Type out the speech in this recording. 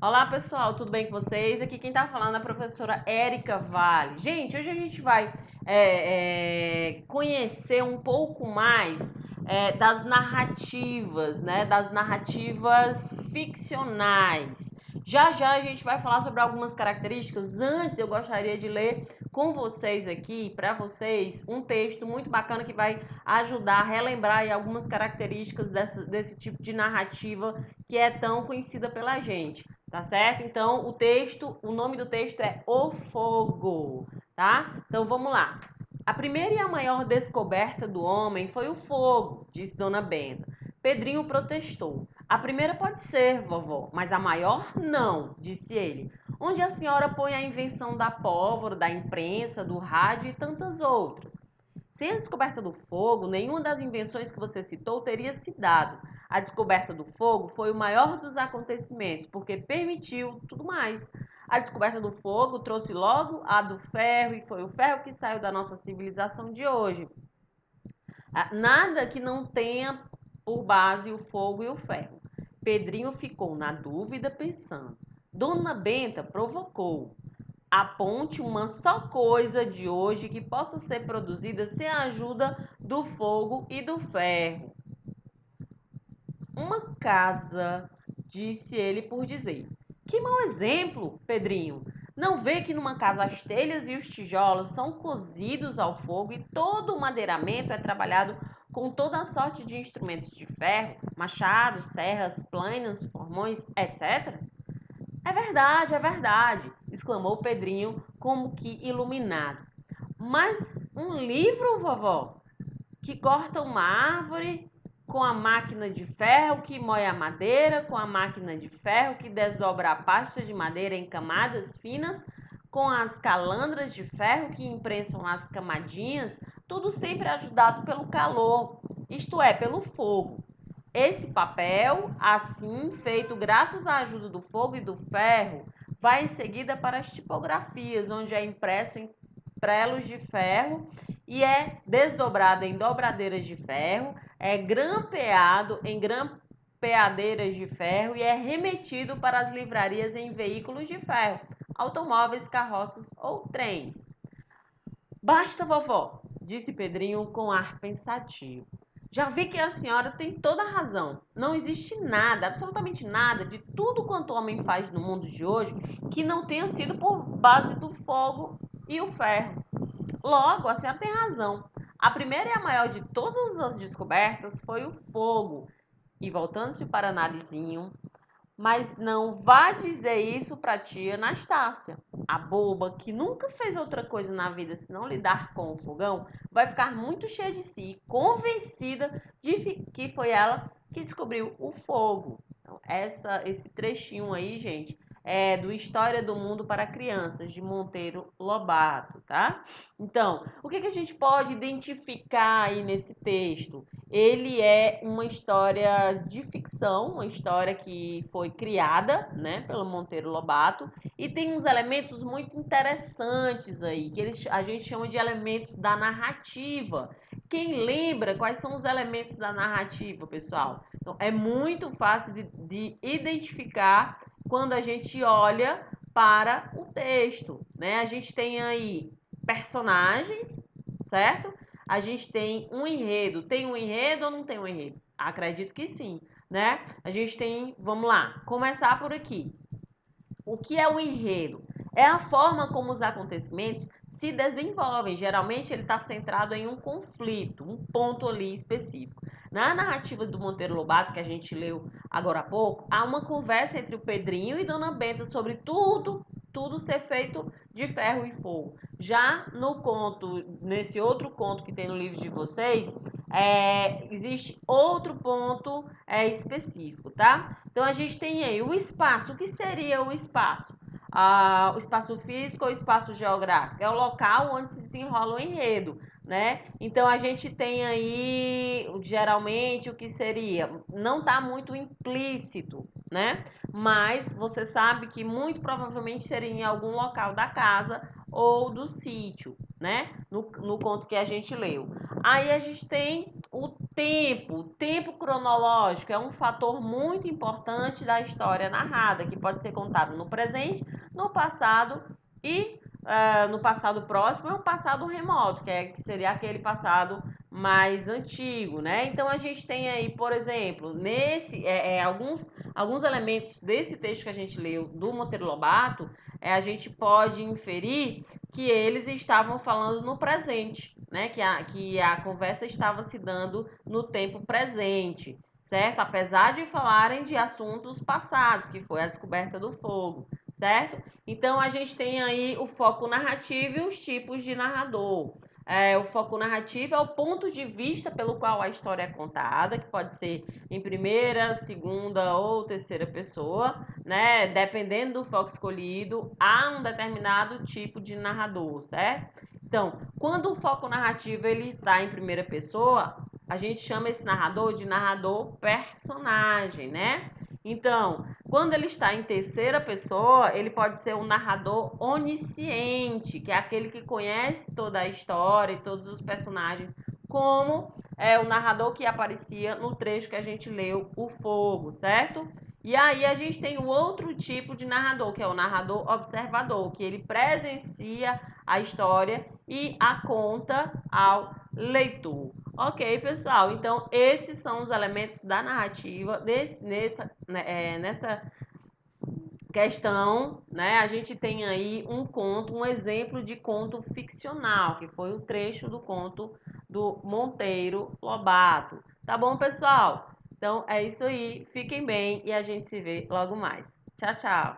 Olá pessoal, tudo bem com vocês? Aqui quem tá falando é a professora Érica Vale. Gente, hoje a gente vai conhecer um pouco mais das narrativas, né? Das narrativas ficcionais. Já já a gente vai falar sobre algumas características. Antes eu gostaria de ler com vocês aqui, para vocês, um texto muito bacana que vai ajudar a relembrar aí algumas características desse tipo de narrativa que é tão conhecida pela gente. Tá certo? Então, o nome do texto é O Fogo, tá? Então, vamos lá. A primeira e a maior descoberta do homem foi o fogo, disse Dona Benta. Pedrinho protestou. A primeira pode ser, vovó, mas a maior não, disse ele. Onde a senhora põe a invenção da pólvora, da imprensa, do rádio e tantas outras? Sem a descoberta do fogo, nenhuma das invenções que você citou teria se dado. A descoberta do fogo foi o maior dos acontecimentos, porque permitiu tudo mais. A descoberta do fogo trouxe logo a do ferro, e foi o ferro que saiu da nossa civilização de hoje. Nada que não tenha por base o fogo e o ferro. Pedrinho ficou na dúvida, pensando. Dona Benta provocou. Aponte uma só coisa de hoje que possa ser produzida sem a ajuda do fogo e do ferro. Uma casa, disse ele por dizer. Que mau exemplo, Pedrinho! Não vê que numa casa as telhas e os tijolos são cozidos ao fogo e todo o madeiramento é trabalhado com toda a sorte de instrumentos de ferro, machados, serras, plainas, formões, etc? É verdade, exclamou Pedrinho, como que iluminado. Mas um livro, vovó, que corta uma árvore com a máquina de ferro que moe a madeira, com a máquina de ferro que desdobra a pasta de madeira em camadas finas, com as calandras de ferro que imprensam as camadinhas, tudo sempre ajudado pelo calor, isto é, pelo fogo. Esse papel, assim feito graças à ajuda do fogo e do ferro, vai em seguida para as tipografias, onde é impresso em prelos de ferro e é desdobrado em dobradeiras de ferro, é grampeado em grampeadeiras de ferro e é remetido para as livrarias em veículos de ferro, automóveis, carroças ou trens. Basta, vovó, disse Pedrinho com ar pensativo. Já vi que a senhora tem toda a razão. Não existe nada, absolutamente nada, de tudo quanto o homem faz no mundo de hoje que não tenha sido por base do fogo e o ferro. Logo, a senhora tem razão. A primeira e a maior de todas as descobertas foi o fogo. E voltando-se para Narizinho, mas não vá dizer isso para tia Anastácia. A boba, que nunca fez outra coisa na vida senão lidar com o fogão, vai ficar muito cheia de si, convencida de que foi ela que descobriu o fogo. Então, esse trechinho aí, gente, é do História do Mundo para Crianças, de Monteiro Lobato, tá? Então, o que a gente pode identificar aí nesse texto? Ele é uma história de ficção, uma história que foi criada, né, pelo Monteiro Lobato, e tem uns elementos muito interessantes aí, que a gente chama de elementos da narrativa. Quem lembra quais são os elementos da narrativa, pessoal? Então, é muito fácil de identificar quando a gente olha para o texto, né? A gente tem aí personagens, certo? A gente tem um enredo. Tem um enredo ou não tem um enredo? Acredito que sim, né? A gente tem, vamos lá, começar por aqui. O que é o enredo? É a forma como os acontecimentos se desenvolvem. Geralmente ele está centrado em um conflito, um ponto ali específico. Na narrativa do Monteiro Lobato, que a gente leu agora há pouco, há uma conversa entre o Pedrinho e Dona Benta sobre tudo ser feito de ferro e fogo. Já no conto, nesse outro conto que tem no livro de vocês, existe outro ponto específico, tá? Então a gente tem aí o espaço. O que seria o espaço? O espaço físico ou espaço geográfico? É o local onde se desenrola o enredo, né? Então a gente tem aí geralmente o que seria, não está muito implícito, né? Mas você sabe que muito provavelmente seria em algum local da casa ou do sítio, né? No conto que a gente leu. Aí a gente tem Tempo cronológico é um fator muito importante da história narrada, que pode ser contado no presente, no passado e no passado próximo e no passado remoto, que seria aquele passado mais antigo, né? Então a gente tem aí, por exemplo, alguns elementos desse texto que a gente leu do Monteiro Lobato, a gente pode inferir que eles estavam falando no presente, né? Que a conversa estava se dando no tempo presente, certo? Apesar de falarem de assuntos passados, que foi a descoberta do fogo, certo? Então a gente tem aí o foco narrativo e os tipos de narrador. O foco narrativo é o ponto de vista pelo qual a história é contada, que pode ser em primeira, segunda ou terceira pessoa, né? Dependendo do foco escolhido, há um determinado tipo de narrador, certo? Então, quando o foco narrativo ele está em primeira pessoa, a gente chama esse narrador de narrador personagem, né? Então, quando ele está em terceira pessoa, ele pode ser um narrador onisciente, que é aquele que conhece toda a história e todos os personagens, como é o narrador que aparecia no trecho que a gente leu, O Fogo, certo? E aí a gente tem o outro tipo de narrador, que é o narrador observador, que ele presencia a história e a conta ao leitor. Ok, pessoal, então esses são os elementos da narrativa nessa questão, né? A gente tem aí um exemplo de conto ficcional, que foi o trecho do conto do Monteiro Lobato. Tá bom, pessoal? Então é isso aí, fiquem bem e a gente se vê logo mais. Tchau, tchau!